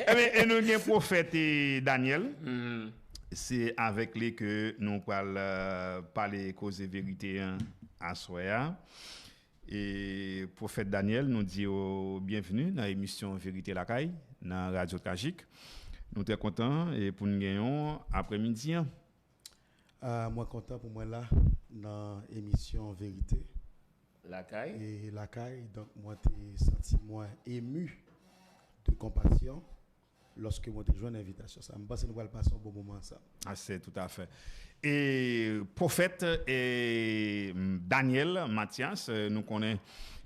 Et nous avons prophète Daniel. C'est avec lui que nous allons parler cause de vérité à Soya. Et prophète Daniel nous dit bienvenue dans l'émission Vérité la Caille, dans Radio Tragique. Nous sommes très contents et pour nous gagner après-midi. Moi content pour moi là dans l'émission Vérité. La Caille. Et la Caille, donc moi t'ai senti moi ému de compassion lorsque moi t'ai joué une invitation. Ça me passe nous allons passer un bon moment ensemble. Ah, c'est tout à fait. Et prophète et Daniel Mathias, nous connaissons,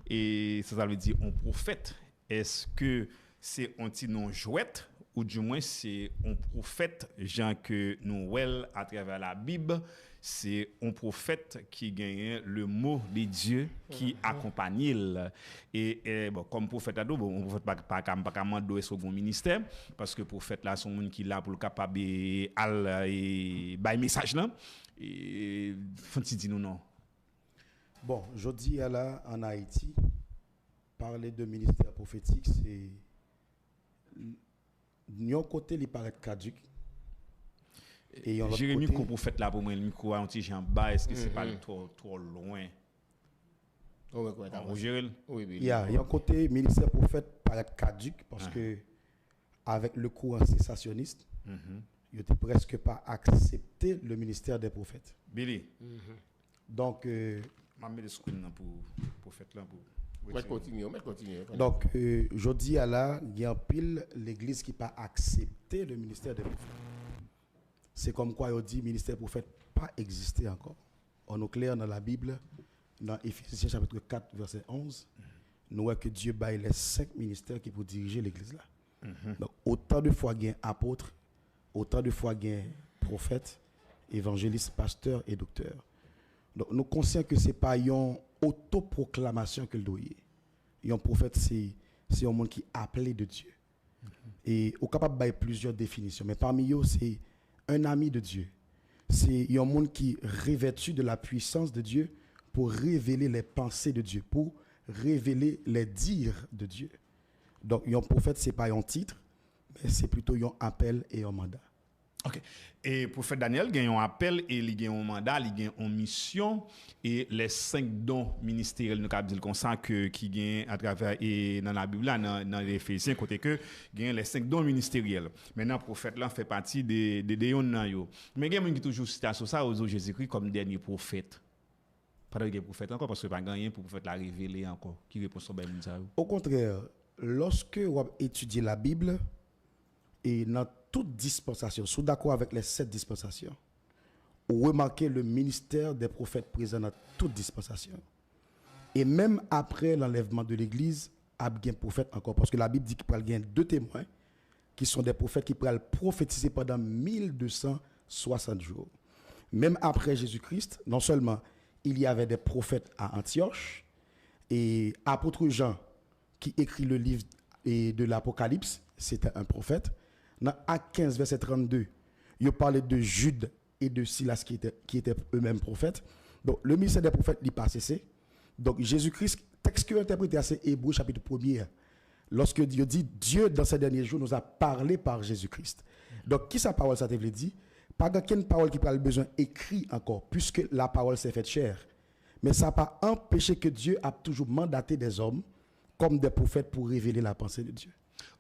et ça veut dire un prophète. Est-ce que c'est un petit nom jouette ou du moins c'est un prophète, gens que nous voyons à travers la Bible, c'est un prophète qui gagne le mot de Dieu qui accompagne. Et bon, comme prophète, bon, prophète pas mandé sur bon ministère parce que prophète là sont monde qui là pour capable et bail message là. Et faut dire nous non. Bon, je dis là en Haïti, parler de ministère prophétique, c'est d'un côté il paraît caduc. Et Jérémy qu'on prophète là pour moi le micro un petit en bas, est-ce que c'est pas trop loin? Oui. Il y a un côté ministère prophète paraît caduc parce que avec le courant sécessionniste, il n'était presque pas accepté le ministère des prophètes. Billy. Donc m'a mis le screen pour prophète là pour Continuer. Donc, je dis à là, il y a un pile l'église qui n'a pas accepté le ministère des prophètes. C'est comme quoi on dit le ministère des prophètes pas existé encore. On est clair dans la Bible, dans Éphésiens chapitre 4, verset 11, nous voyons que Dieu baille les 5 ministères qui pour diriger l'église là. Donc, autant de fois il y a apôtre, autant de fois il y a prophète, évangéliste, pasteur et docteur. Donc, nous sommes conscients que ce n'est pas une autoproclamation que le doit y. Un prophète, c'est un monde qui est appelé de Dieu. Et on est capable de donner plusieurs définitions. Mais parmi eux, c'est un ami de Dieu. C'est un monde qui est revêtu de la puissance de Dieu pour révéler les pensées de Dieu, pour révéler les dires de Dieu. Donc, un prophète, ce n'est pas un titre, mais c'est plutôt un appel et un mandat. OK. Et prophète Daniel gagne un appel et il gagne un mandat, il gagne une mission et les 5 dons ministériels nous cap dire comme ça que qui gagne à travers et dans la Bible là dans les Éphésiens côté que gagne les 5 dons ministériels. Maintenant prophète là fait partie des déons nan yo. Mais gagne qui toujours cité ça aux Jésus-Christ comme dernier prophète. Pas de prophète encore parce que pas gagné pour prophète la révéler encore. Qui répond sur ben ça. Au contraire, lorsque on étudie la Bible et dans toute dispensation, sous d'accord avec les 7 dispensations, vous remarquez le ministère des prophètes présent dans toute dispensation. Et même après l'enlèvement de l'Église, il y a un prophète encore. Parce que la Bible dit qu'il y a 2 témoins qui sont des prophètes qui pourraient prophétiser pendant 1260 jours. Même après Jésus-Christ, non seulement il y avait des prophètes à Antioche, et apôtre Jean, qui écrit le livre de l'Apocalypse, c'était un prophète. Dans Acte 15, verset 32, il parlait de Jude et de Silas qui étaient eux-mêmes prophètes. Donc, le ministère des prophètes n'est pas cessé. Donc, Jésus-Christ, texte que interprété, c'est Hébreux chapitre 1er. Lorsque Dieu dit, Dieu, dans ces derniers jours, nous a parlé par Jésus-Christ. Donc, qui sa parole, ça te veut dire? Pas qu'une parole qui a besoin écrit encore, puisque la parole s'est faite chair. Mais ça n'a pas empêché que Dieu a toujours mandaté des hommes comme des prophètes pour révéler la pensée de Dieu.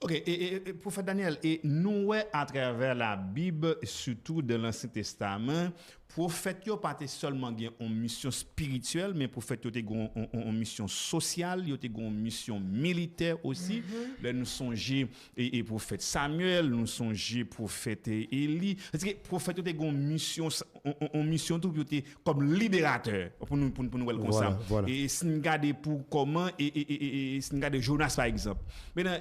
OK, et prophète Daniel, et nous à travers la Bible, surtout de l'Ancien Testament, prophète yo pas seulement une mission spirituelle, mais prophète yo une mission sociale, yo une mission militaire aussi. Là nous songeons et prophète Samuel, nous songeons prophète Élie. Parce que prophète yo une mission tout comme libérateur pour nous comme ça. Voilà. Et si nous regardons pour comment et si nous regardons Jonas par exemple. Maintenant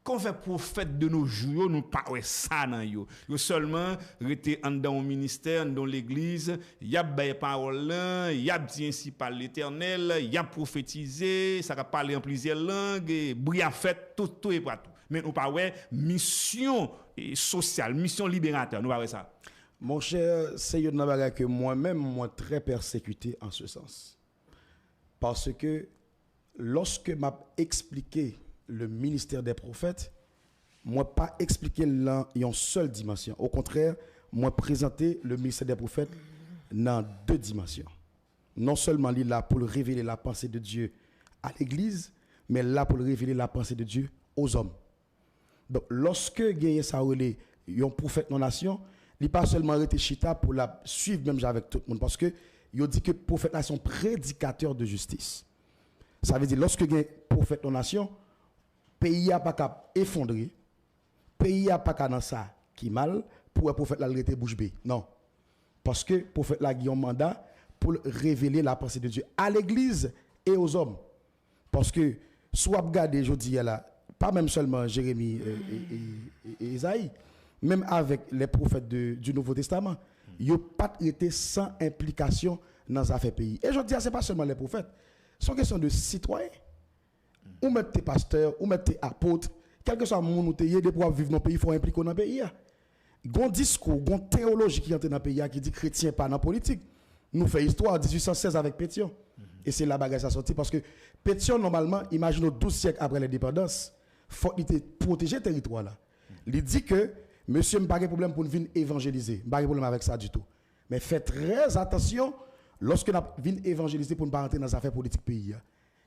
qu'on fait prophète de nos jours, nous pas ça dans yo. Yo seulement rete en dans au ministère, dans l'église, y a bail parole là, y a dit ainsi par l'Éternel, y a prophétisé, ça a parlé en plusieurs langues, bruit a fait tout et partout. Mais nous pas mission sociale, mission libérateur, nous pas ça. Mon cher, c'est une bagarre que moi-même moi très persécuté en ce sens. Parce que lorsque m'a expliqué le ministère des prophètes, moi pas expliquer là en seule dimension. Au contraire, moi présenter le ministère des prophètes dans deux dimensions. Non seulement il est là pour révéler la pensée de Dieu à l'église, mais là pour révéler la pensée de Dieu aux hommes. Donc lorsque gagne ça relé un prophète non nation, il n'est pas seulement arrêté chita pour la suivre même avec tout le monde parce que il dit que prophète là sont prédicateurs de justice. Ça veut dire lorsque gagne prophète non nation, pays a pas qu'à effondrer, pays a pas qu'à dans ça qui mal pour un prophète là arrêter bouche bée. Non. Parce que prophète là a un mandat pour révéler la pensée de Dieu à l'église et aux hommes. Parce que soit regarder aujourd'hui là, pas même seulement Jérémie et Isaïe, même avec les prophètes du Nouveau Testament, ils n'ont pas été sans implication dans les affaires pays. Et je dis, ce n'est pas seulement les prophètes, c'est une question de citoyens. Ou mettre tes pasteurs, ou mettre tes apôtres, quel que soit le monde où tu es, pour vivre dans le pays, il faut impliquer dans le pays. Il y a un discours, une théologie qui entre dans le pays qui dit chrétien pas dans la politique. Nous faisons histoire en 1816 avec Pétion. Et c'est la bagarre qui a sorti parce que Pétion, normalement, imaginons 12 siècles après l'indépendance, il faut protéger le territoire là. Il dit que monsieur n'a pas de problème pour venir évangéliser. Pas de problème avec ça du tout. Mais faites très attention lorsque nous venons évangéliser pour ne pas rentrer dans les affaires politiques pays.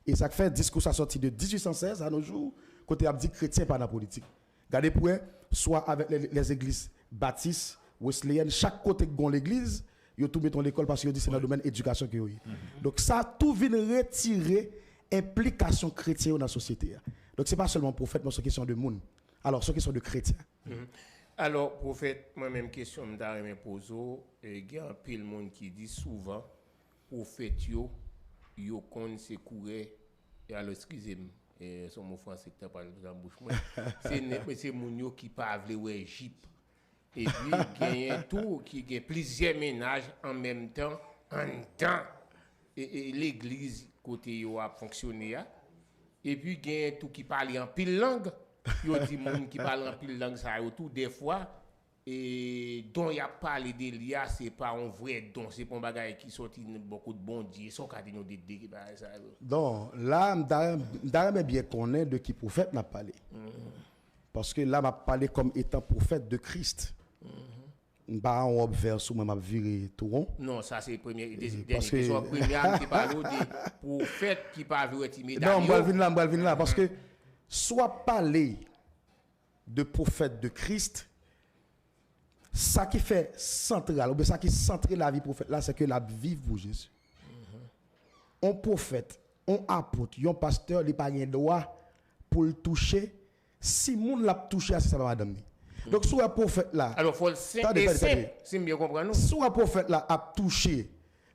Et ça fait discours a sorti de 1816 à nos jours, côté a dit chrétien pas dans la politique. Regardez pour soit avec les églises baptistes, wesleyennes, chaque côté de l'église, ils ont tout mis dans l'école parce qu'ils dit c'est dans le domaine éducation que oui. Donc ça tout vient retirer implication chrétienne dans la société. Donc c'est pas seulement prophète, mais c'est une question de monde. Alors c'est une question de chrétien. Alors prophète, moi-même question me d'a poser, il y a un pile monde qui dit souvent prophète yo kon se courir et alors excusez-moi et son mot français que tu parles dans bouche moi c'est moun yo qui pas vle ouais Égypte et puis gagne tout qui gagne plusieurs ménages en même temps et l'église côté yo a fonctionné et puis gagne tout qui parle en pile langue yo dit moun qui parle en pile langue ça yo tout des fois et dont y a parlé de l'IA c'est pas un vrai don c'est pas un bagage qui sorti beaucoup de bon Dieu sont cadre de ça donc là m'd'a bien connaît de qui prophète n'a parlé parce que là m'a parlé comme étant prophète de Christ pas en verse ou m'a viré tout rond non ça c'est premier parce que soit première qui parle de prophète qui pas vu timide non m'va venir là parce que soit parler de prophète de Christ ça qui fait central, ou bien ça qui centre la vie prophète là, c'est que la vie pour Jésus. Un prophète, un apôtre, un pasteur, il n'a pas de droit pour le toucher. Si moun l'a touché, ça va madame. Donc, soit un prophète là. Alors, il faut le si bien comprendre. Soit un prophète là a touché,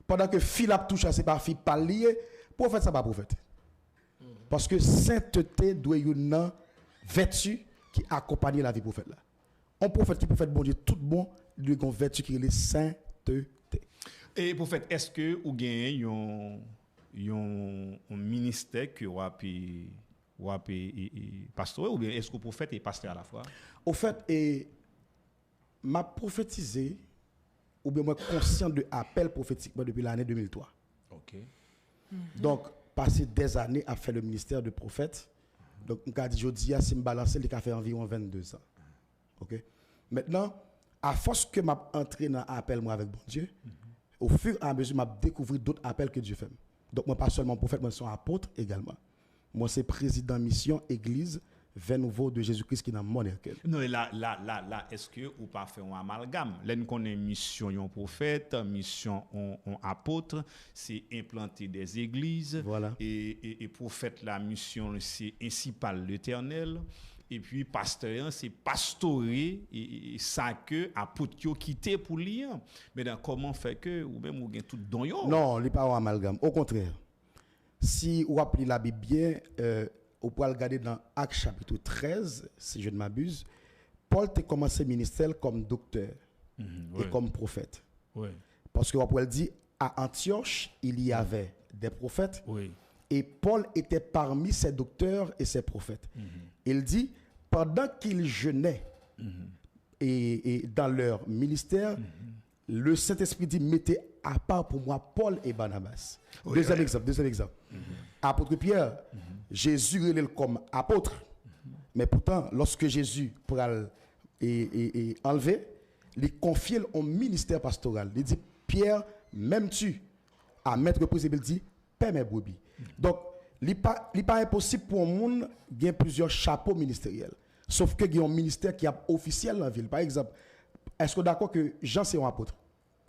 pendant que fille a touché, c'est pas fille pas lié, prophète, ça pas prophète. Parce que sainteté doit y avoir une vertu qui accompagne la vie prophète là. Un prophète qui peut faire bon Dieu tout bon, lui a une vertu qui est la sainteté. Et prophète, est-ce que vous gagnez un ministère que vous avez pasteur ou bien est-ce que le prophète est pasteur à la fois? Au fait, m'a prophétisé ou bien moi conscient de appel prophétiquement depuis l'année 2003. OK. Donc passé des années à faire le ministère de prophète. Donc on a dit jodi si me balancer il a fait environ 22 ans. OK. Maintenant, à force que m'a entré dans appel moi avec bon Dieu, au fur et à mesure m'a découvert d'autres appels que Dieu fait. Donc moi pas seulement prophète, moi je suis apôtre également. Moi c'est président mission église Vin Nouveau de Jésus-Christ qui dans mon cœur. Non, là est-ce que ou pas fait un amalgame? Là nous connaît mission un prophète, mission un apôtre, c'est implanter des églises. Voilà. Et prophète la mission c'est ainsi parle l'Éternel. Et puis pasteur c'est pastorer et ça que apôtre yo quitté pour lire. Mais dans comment fait que ou même ou gain tout don yo? Non, il pas un amalgame. Au contraire. Si vous appelez la Bible bien, vous pouvez regarder dans Actes chapitre 13, si je ne m'abuse, Paul a commencé le ministère comme docteur et comme prophète. Oui. Parce que vous pouvez dire, à Antioche, il y avait des prophètes. Oui. Et Paul était parmi ces docteurs et ces prophètes. Il dit, pendant qu'ils jeûnaient et dans leur ministère, le Saint-Esprit dit, mettez à part pour moi Paul et Barnabas. Deuxième exemple. Apôtre Pierre, Jésus relève comme apôtre. Mais pourtant, lorsque Jésus pour et enlever, il confie un ministère pastoral. Il dit, Pierre, même tu, à mettre reprise, il dit, paie mes brebis. Donc, il n'est pas impossible pour un monde de gagner plusieurs chapeaux ministériels. Sauf que il y a un ministère qui est officiel dans la ville. Par exemple, est-ce que vous êtes d'accord que Jean c'est un apôtre?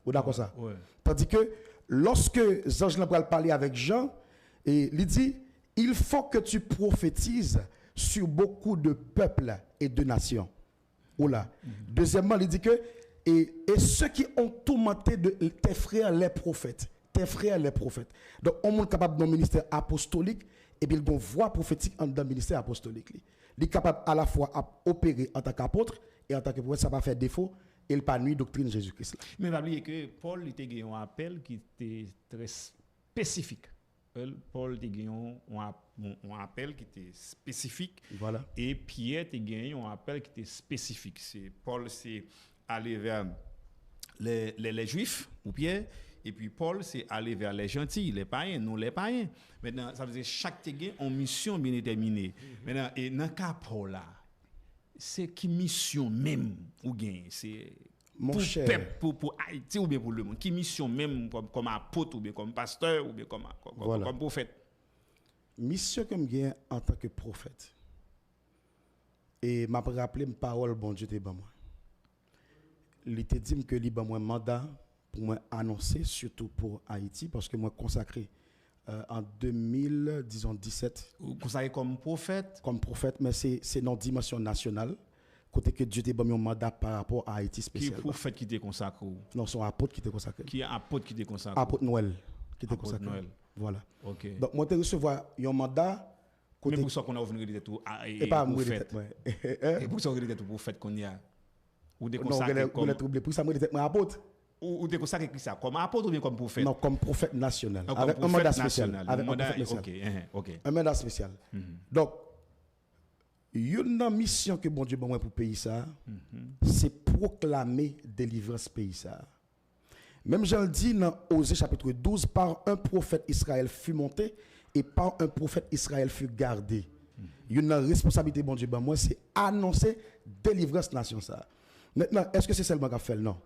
Vous êtes d'accord ça? Ouais. Tandis que lorsque Jean parlait avec Jean, et il dit, il faut que tu prophétises sur beaucoup de peuples et de nations. Oula. Deuxièmement, il dit que, et ceux qui ont tourmenté de tes frères les prophètes. Tes frères les prophètes. Donc, on est capable d'un ministère apostolique, et bien, il y a une voix prophétique dans le ministère apostolique. Il est capable à la fois d'opérer en tant qu'apôtre, et en tant que prophète, ça va faire défaut, et il pas nuit doctrine Jésus-Christ. Mais n'oubliez que Paul était gagné un appel qui était très spécifique. Paul était gagné un appel qui était spécifique. Voilà. Et Pierre était gagné un appel qui était spécifique. Paul c'est aller vers les Juifs ou Pierre, et puis Paul c'est aller vers les gentils, les païens, non les païens. Maintenant, ça veut dire chaque gagné en mission bien déterminée. Maintenant, et dans le cas Paul là, c'est qui mission même ou gain, c'est Mon pour cher. peuple, pour Haïti ou bien pour le monde, qui mission même comme apôtre ou bien comme pasteur ou bien Voilà. comme prophète. Mission que j'ai en tant que prophète. Et m'a rappelé une parole bon Dieu te ban moi. Il te dit que il ban moi mandat pour moi annoncer surtout pour Haïti parce que moi consacré en 2017 Ou consacré comme prophète. comme prophète mais c'est dans dimension nationale côté que Dieu te ban un mandat par rapport à Haïti Qui est spécial. prophète qui te consacre ou Non, son apôtre qui te consacré. qui est apôtre qui te consacre. Apôtre Noël qui te Apôtre consacré. Noël. Voilà. OK. Donc moi te recevoir un mandat Mais côté pour ça qu'on a ouvert de tout et pas mourir de prophète. tête ouais. Et pour ça qu'on a de tout prophète qu'on y a. Ou des Non, consacré vous comme êtes troublé pour ça moi de tête moi apôtre. ou des consacré qui ça comme apôtre ou bien comme prophète. Non, comme prophète national. Ah, comme Avec un prophète mandat spécial. national. Avec un Mandat- prophète national. OK. Un mandat spécial. Donc, une mission que bon Dieu bon moi pour pays ça, c'est proclamer délivrance pays ça. Même Jean le dit dans Osée chapitre 12, par un prophète Israël fut monté et par un prophète Israël fut gardé. Une responsabilité bon Dieu bon moi c'est annoncer délivrance nation ça. Maintenant, est-ce que c'est seulement qu'a fait? Non.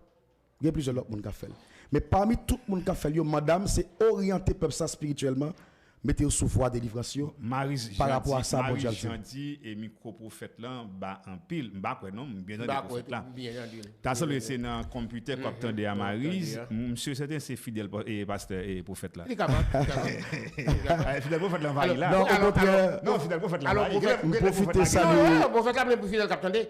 Il y a plusieurs autres monde qui a fait. Mais parmi tout le monde qui a fait, madame, c'est orienter peuple ça spirituellement, mettez sous voie délivrance Marie par rapport à ça, bon Marie Dieu. Gentil et micro prophète là ba en pile, ba quoi non, bien dans Bah, les prophètes là. bien entendu. T'as seul c'est dans computer qu'on attendait à Marie, entendu, monsieur certain c'est fidèle et pasteur et prophète là. Il est capable. Il est capable. Fidèle prophète là va Alors, là. non, au contraire, Non, fidèle prophète là. alors, va. prophète, Il est profitez prophète ça, là. Non, bon, faites la même fidèle capitaine.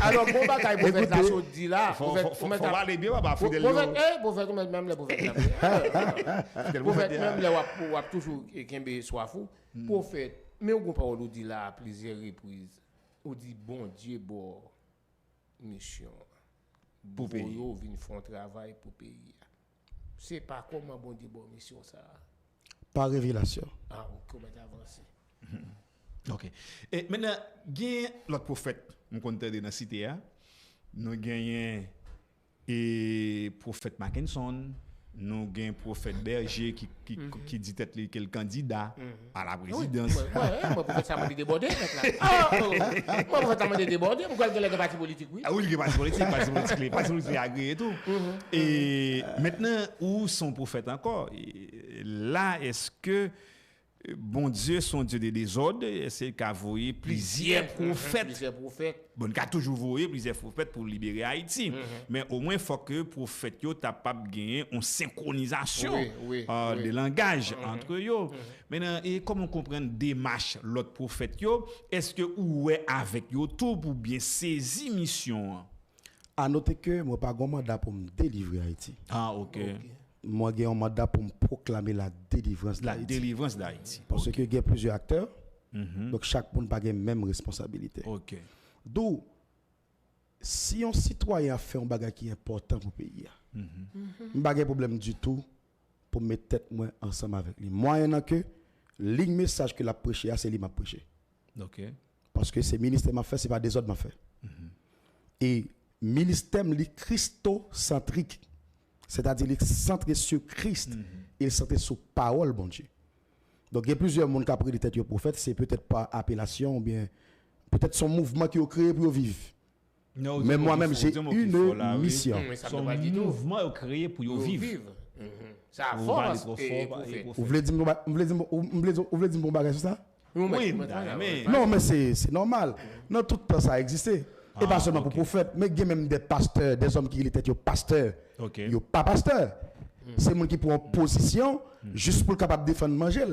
Alors, bon bagaille, bon faites la chose dit là. Faut aller bien ba fidèle. Bon faites, bon faites même les prophètes là. Fidèle Bon faites prophète même les wap toujours kembe soifou. Prophète, mais on parole ou dit là à plusieurs reprises. On dit bon Dieu bon mission. Pour pays. Yo vinn font travail pour pays. C'est pas comment bon Dieu bon mission ça. par révélation. Ah, comment avancer. OK. Et maintenant, il y a l'autre prophète, nous comptons dans la cité, hein. Nous gagnons et prophète Mackinson, nous gagnons prophète Berger qui dit être quel candidat à la présidence. Moi, prophète ça m'a débordé mec là. Moi, prophète ça m'a débordé, pourquoi il y a des partis politiques oui. Ah oui, il y a parti politique agréé et tout. Et maintenant, où sont prophètes encore? Et là, est-ce que bon Dieu, son Dieu des désordres, c'est qu'a voyé plusieurs prophètes. Plusieurs prophètes. Bon, qu'a toujours voyé plusieurs prophètes pour libérer Haïti. Mais au moins, il faut que les prophètes soient capables de gagner une synchronisation Oui. de langage entre eux. Maintenant, et comment on comprend démarche l'autre prophète, est-ce que ou est avec eux tout pour bien saisir mission? À noter que moi pas un mandat pour me délivrer Haïti. Ah, OK. Moi j'ai un mandat pour me proclamer la délivrance La d'Haïti. délivrance d'Haïti. Parce que il y a plusieurs acteurs. Donc chaque monde n'a pas la même responsabilité. OK. D'où si un citoyen fait un bagage qui est important pour le pays, il n'y a pas de problème du tout pour mettre tête moi ensemble avec lui. Moi, il y a que le message que la prêché, c'est lui m'a prêché. OK. Parce que c'est ministère m'a fait, c'est pas des autres m'a fait. Et ministère est christocentrique. C'est-à-dire il est centré sur Christ. Il est centré sur parole, bon Dieu. Donc il y a plusieurs monde qui ont pris des têtes de prophète, c'est peut-être pas appellation ou bien Peut-être son mouvement qui a créé pour vivre. Non, Mais moi-même, j'ai dis-moi qu'il faut, là, une oui. mission. Mais ça Son ne veut pas dire tout. mouvement est créé pour y vivre. Ça a Vous force. parlez trop et fort, prophète. Vous voulez dire mon bagage sur ça? Oui, mais Non, mais c'est normal. Non, tout le temps, ça a existé. Et pas seulement pour prophètes, mais il y a même des pasteurs, des hommes qui étaient pasteurs. Ok. Ils sont pas pasteurs. C'est des gens qui prennent position juste pour être capable de défendre manger.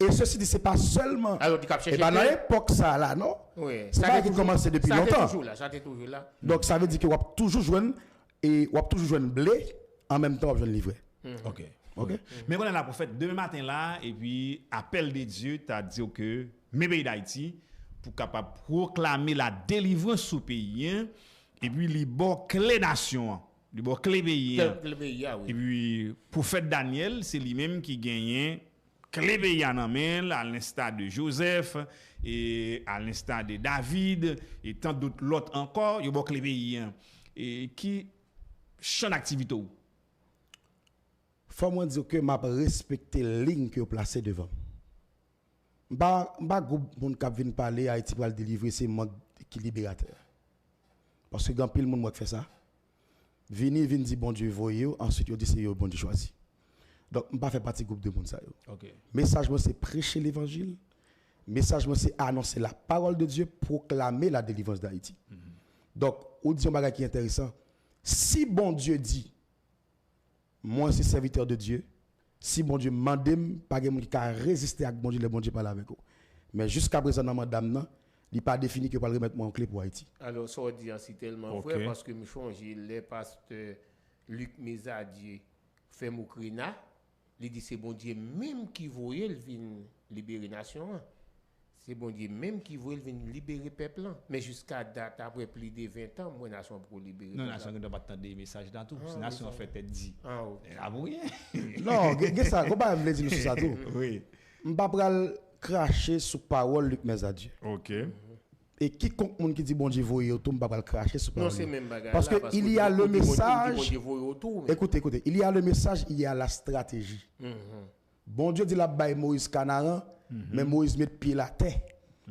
Et ceci dit, c'est pas seulement. Alors, tu captes Et bien, dans l'époque, ça là, non? Oui. C'est pas qui commence depuis longtemps. Ça a toujours là. Donc, ça veut dire que vous avez toujours joué et vous avez toujours joué blé en même temps, vous avez joué livret. Ok. Ok? Mais quand on a la prophète, demain matin là, et puis, appel de Dieu, tu as dit que, mes pays d'Haïti, pour capable proclamer la délivrance sous pays, hein, et puis, les bons clés nation, les bons clés pays. Hein. Et puis, prophète Daniel, c'est lui-même qui gagne clés pays en main, à l'instar de Joseph, et à l'instar de David, et tant d'autres l'autre encore, les bons clés pays, hein, et qui champ d'activité. Faut moi dire que m'a respecté la ligne que vous placez devant. Ba groupe moun k'ap vinn parler Haïti pour le délivrer c'est moi qui libérateur. Parce que grand pile moun moi qui fait ça. Vin dit bon Dieu voyez, ensuite yo dit c'est yo bon Dieu choisi. Donc m'pa fait partie groupe de moun ça yo. OK. Message moi c'est prêcher l'évangile. Message moi c'est annoncer la parole de Dieu, proclamer la délivrance d'Haïti. Donc on dit un bagage qui est intéressant. Si bon Dieu dit moi, c'est serviteur de Dieu. Si bon Dieu m'a demandé, pas de qui a résisté à bon Dieu, le bon Dieu parle avec vous. Mais jusqu'à présent, dans madame, il n'est pas défini que je vais remettre mon clé pour Haïti. Alors, ça dit c'est tellement vrai parce que je change les pasteurs Luc Mézadier, fait Moukrina, il dit c'est bon Dieu même qui voyait il vient libérer nation. C'est bon Dieu même qui voulait venir libérer peuple. Mais jusqu'à date, après plus de 20 ans, moi, nation pour libérer. Non, nation ne doit pas attendre des messages dans tout. La nation, en fait, elle dit. Ah, ok. Ah oui? Non, qu'est-ce ça? Comment me dire sur ça tout? Oui. Je ne vais pas cracher sur parole Luc Mézadier. OK. Et quiconque monde qui dit bon Dieu voyez tout, je ne vais pas cracher sur parole. Non, c'est même bagarre. Parce qu'il y a le message. Écoutez, il y a le message, il y a la stratégie. Bon Dieu dit la baille Moïse Canaran. Mais Moïse met pied la terre.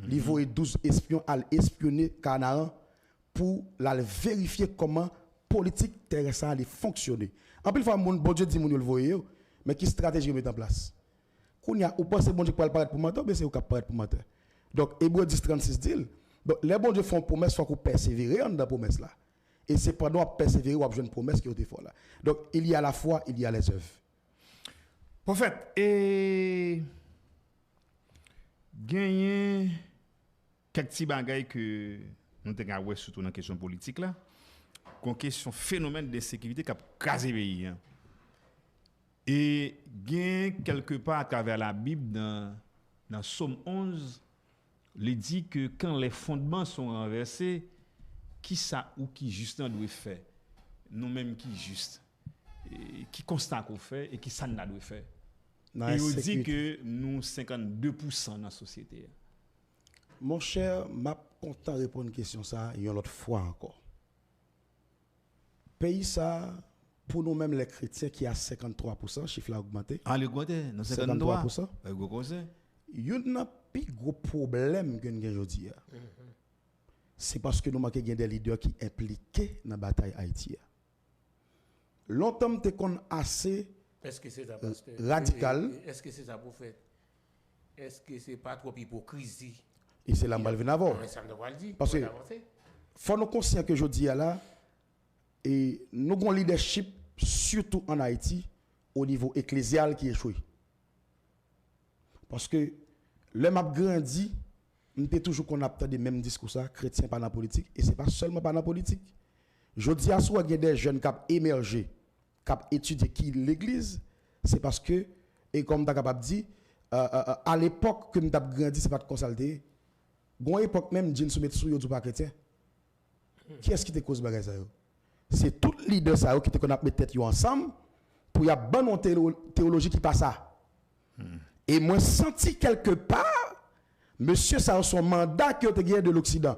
Il voit 12 espions à espionner Canaan pour la vérifier comment politique terrestre allait fonctionner. En plus, bon Dieu dit, le voyez, mais qui stratégie met en place? Quand vous pensez bon Dieu pour paraître pour menteur, mais c'est vous qui paraître pour menteur. Donc, Hébreu 10, 36 dit, donc, les bons Dieu font promesse, il faut qu'on persévère dans la promesse là. Et c'est pendant qu'on persévérer, on a besoin de promesse qui est fort là. Donc, il y a la foi, il y a les œuvres. Prophète, et gagner quelques petits bagailles que nous avons surtout dans la question politique là, qu'on question phénomène de sécurité qui a crasé le pays. Et gain quelque part à travers la Bible dans Somme 11, il dit que quand les fondements sont renversés, qui ça ou qui justement doit faire, nous-mêmes qui juste, qui constant qu'on fait et qui ça n'a doit faire. Et on dit que nous 52% dans la société. Mon cher, m'a content de répondre à une question ça une autre fois encore. Pays ça pour nous-mêmes les chrétiens qui a 53%, chiffre là augmenté. Ah, le augmenté, non 53%. Il y a un plus gros problème que nous avons aujourd'hui. C'est parce que nous manquons des leaders qui sont impliqués dans la bataille Haïti. Longtemps, nous sommes assez radical. Est-ce que c'est ça pour faire? Est-ce que c'est pas trop hypocrisie? Et c'est là que je vais avoir. Parce que faut nous conscient que aujourd'hui là, et nous avons un leadership surtout en Haïti au niveau ecclésial qui échoue. Parce que le m'a grandi, nous avons toujours qu'on a des mêmes discours ça, chrétien pas dans la politique et c'est pas seulement pas dans la politique. Je dis à soi qu'il y a des jeunes qui ont émergé, qui ont étudié qui l'église, c'est parce que et comme tu as capable dit à l'époque que nous avons grandi, c'est pas de consulter. Bon époque même Jean soumet sous yo du pas chrétien. Qui est-ce qui te cause bagay ça yo? C'est tout leader ça yo qui te connaît mettre tête yo ensemble pour y a bonne théologie qui passe ça. Et moi senti quelque part monsieur ça son mandat qui te gagné de l'Occident.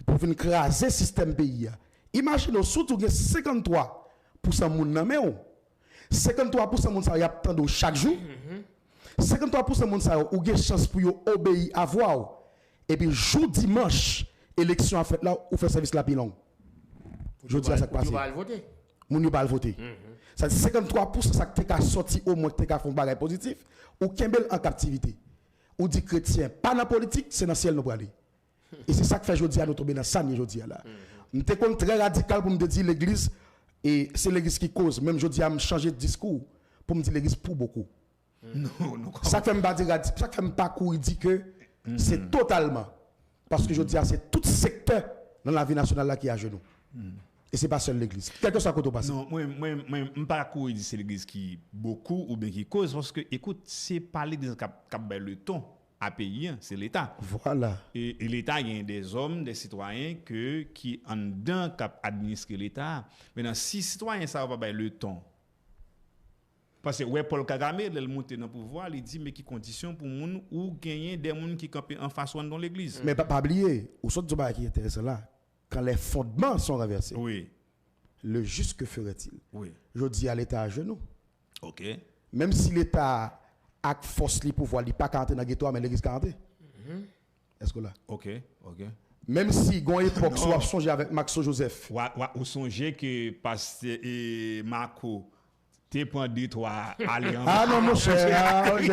Pour venir craser le système pays. Imaginez surtout que 53% moun nan men 53% moun ça y a attendre chaque jour. 53% moun ça ou gen chance pour yo obéir à voix Et puis, jour dimanche, élection a fait là, ou fait service la pilon. Je dis à ça qui passe. Vous allez voter. Moun yo pas voter. Ça dit 53% ça qui a sorti au moins qui a fait un bagage positif ou kembel en captivité. Ou dit chrétien, pas dans politique, c'est dans le ciel nous pour aller. Et c'est ça que fait jodi à nous tomber dans ça jodi là. M'était comme très radical pour me dire l'église et c'est l'église qui cause même jodi à me changer de discours pour me dire l'église pour beaucoup. Non. Ça fait me pas dire ça fait me parcours il dit que c'est totalement parce que jodi à c'est tout secteur dans la vie nationale là qui est à genoux. Et c'est pas seul l'église. Quel que soit côté passé. Non, moi pas quoi dit c'est l'église qui beaucoup ou bien qui cause parce que écoute, c'est pas l'église qui a le ton à payer, c'est l'État. Voilà. Et l'État, il y a des hommes, des citoyens qui en dedans cap administrer l'État. Maintenant, si citoyens ça va pas le temps. Parce que ouais Paul Kagame, il monte dans le pouvoir, il dit mais qui conditions pour moun ou gagner des moun qui campent en face dans l'église. Mais pas oublier, ou sorte du bail qui est intéressant là, quand les fondements sont renversés. Oui. Le juste que ferait-il? Oui. Je dis à l'État à genoux. OK. Même si l'État a force li pouvoir, il pas canter dans ghetto mais l'église canter. Est-ce que là? OK. Même si gon époque soit songer avec Maxo Joseph. Ou songer que pasteur et Marco t'es pendu toi aller en Ah non mon cher, non,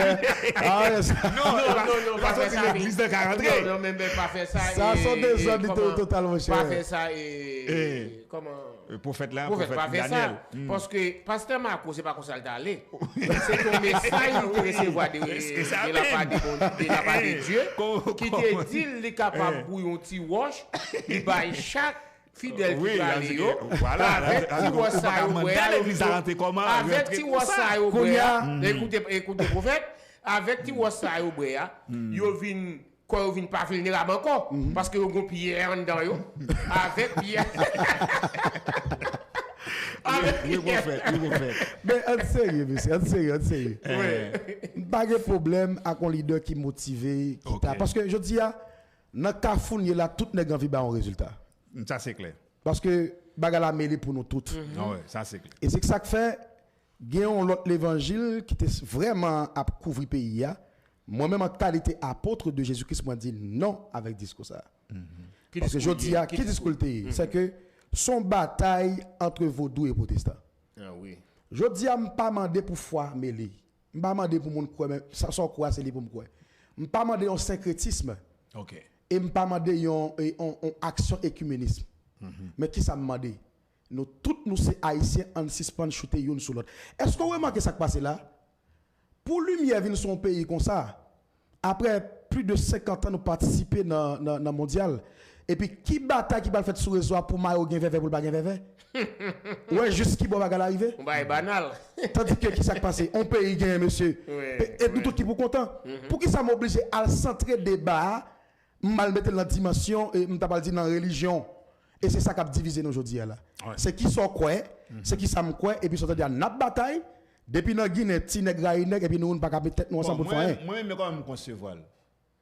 pas ça l'église de 40. Non, même pas faire ça. Ça sont des hommes totalement cher. Pas faire ça et comment prophète là, prophète pas faire ça parce que pasteur Marco c'est pas comme ça d'aller. C'est ton message que recevoir de la part de Dieu qui te dit il est capable pour un petit wash, il baille chaque fidèle qui va aller voilà avec petit wasa au boya écoutez prophète avec petit wasa au boya yo vinn quand yo vinn pas vulnérable encore parce que yo gon pierre en dedans yo avec pierre oui, mais en sérieux monsieur. Pas de problème avec un leader qui motivé qui t'a parce que je dis dans Kafoun là tout nèg envie ba un résultat. Ça c'est clair. Parce que bagala mêlé pour nous toutes. Ouais, ça c'est clair. Et c'est que ça que fait gagnons l'autre l'évangile qui était vraiment à couvrir pays. Moi-même en qualité apôtre de Jésus-Christ moi dit non avec discours ça. Parce que je dis qui discours c'est que son bataille entre vaudou et protestants. Ah oui. Je dis à pas demander pour foi mêlé. Pas demander pour mon quoi mais ça sans quoi c'est pour me quoi. Pas demander un syncrétisme. OK. Et me pas demander une action écuménisme. Mais qui ça me demande? Nous tous nous c'est haïtiens en suspend shooter une sur l'autre. Est-ce que vous remarquez ça qui passe là? Pour lumière venir sur un pays comme ça. Après plus de 50 ans nous participer dans le mondial et puis qui bataille qui va faire sur réseau pour maillot gain vert pour pas gain vert? Ouais, juste qui va arriver. On va banal. Tandis que qui ça qui passe? On pays gain monsieur. Et nous tous qui pour content. Pour qui ça m'oblige à centrer débat mal mettre dans la dimension et m'ta pas dit dans religion et c'est ça qui a divisé nous aujourd'hui là. C'est qui sont quoi, c'est qui ça me quoi et puis sont dire n'a bataille depuis dans Guinée ti nèg et puis nous pas capable tête nous ensemble pour faire. Moi même quand même concevoir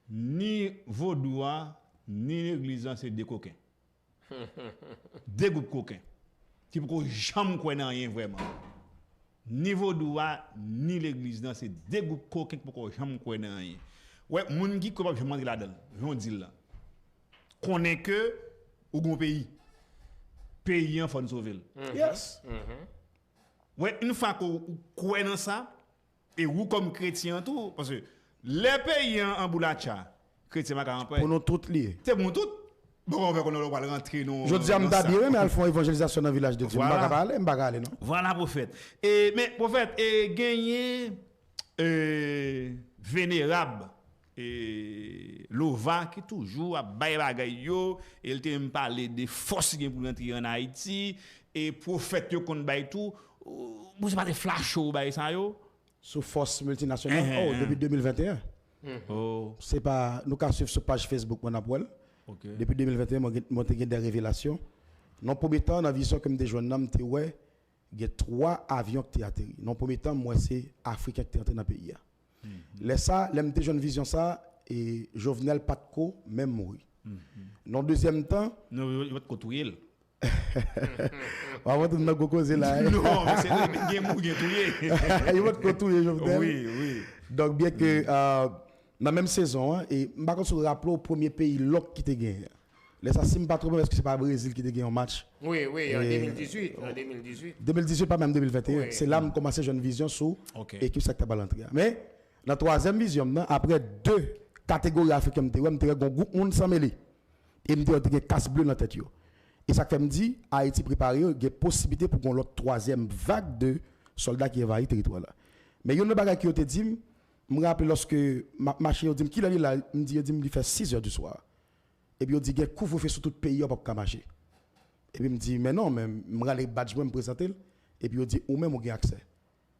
ni vaudois ni l'église c'est des coquins. Des groupes coquins. Qui pour jamais quoi dans rien vraiment. Ni vaudois ni l'église c'est des groupes coquins pour jamais quoi dans rien. Ouais, moun qui capable je mandé là-dedans. Je vous dis là. Connaît que au bon pays. Pays en faut sauver. Yes. Ouais, une fois qu'on croit dans ça et vous comme chrétien tout parce que les pays en boulacha chrétien pas capable. Pour nous toutes liés. C'est bon tout. Bon on va qu'on va rentrer non. Je dis à m'dabire mais elles font évangélisation dans le village de Dieu. M'pa aller non. Voilà prophète. Et mais prophète et gagner vénérable et Lova qui toujours a bail bagay yo, il te me parler des forces qui pour entrer en Haïti et prophète yo kon bay tout, vous pas des flash show bay ça yo sous force multinationale depuis 2021. C'est pas nous ka suivre sur page Facebook mon appel. Depuis 2021 moi te des révélations. Non premier temps dans vision comme des jeunes hommes te ouais, il y a 3 avions qui atterri. Non premier temps moi c'est africain qui entré dans pays. Laisse ça, l'aime jeune vision ça et Jovenel Patco même mourir. Dans deuxième temps, non il va te côtoyer. On va te causer là. Non, c'est bien mourir touyer. Il va te côtoyer Jovenel. Oui. Donc bien que dans la même saison, hein, et je ne me rappelle au premier pays l'autre qui te gagné. Ça, si je ne pas trop parce que ce n'est pas le Brésil qui te gagné en match. Oui, en 2018. En 2018. 2018, pas même 2021. Oui. C'est là que je commence à jouer une vision sur Ok. l'équipe qui a l'entrée. Mais dans la troisième vision, après 2 catégories africaines, je me un groupe monde sans mêler. Et je me dis, casse bleu dans la tête. Et ça fait me dit, Haïti préparé, il y a une possibilité pour qu'on ait l'autre troisième vague de soldats qui envahissent le territoire là. Mais il y a une chose qui a dit, je me rappelle lorsque ma chérie dit, qui l'a dit là, il me fait 6 heures du soir. Et puis il dit, il y a couvre-feu sur tout le pays pour pas marcher. Et puis il me dit, mais non, mais je vais aller badge, me présenter. Et puis il dit, ou même on a accès.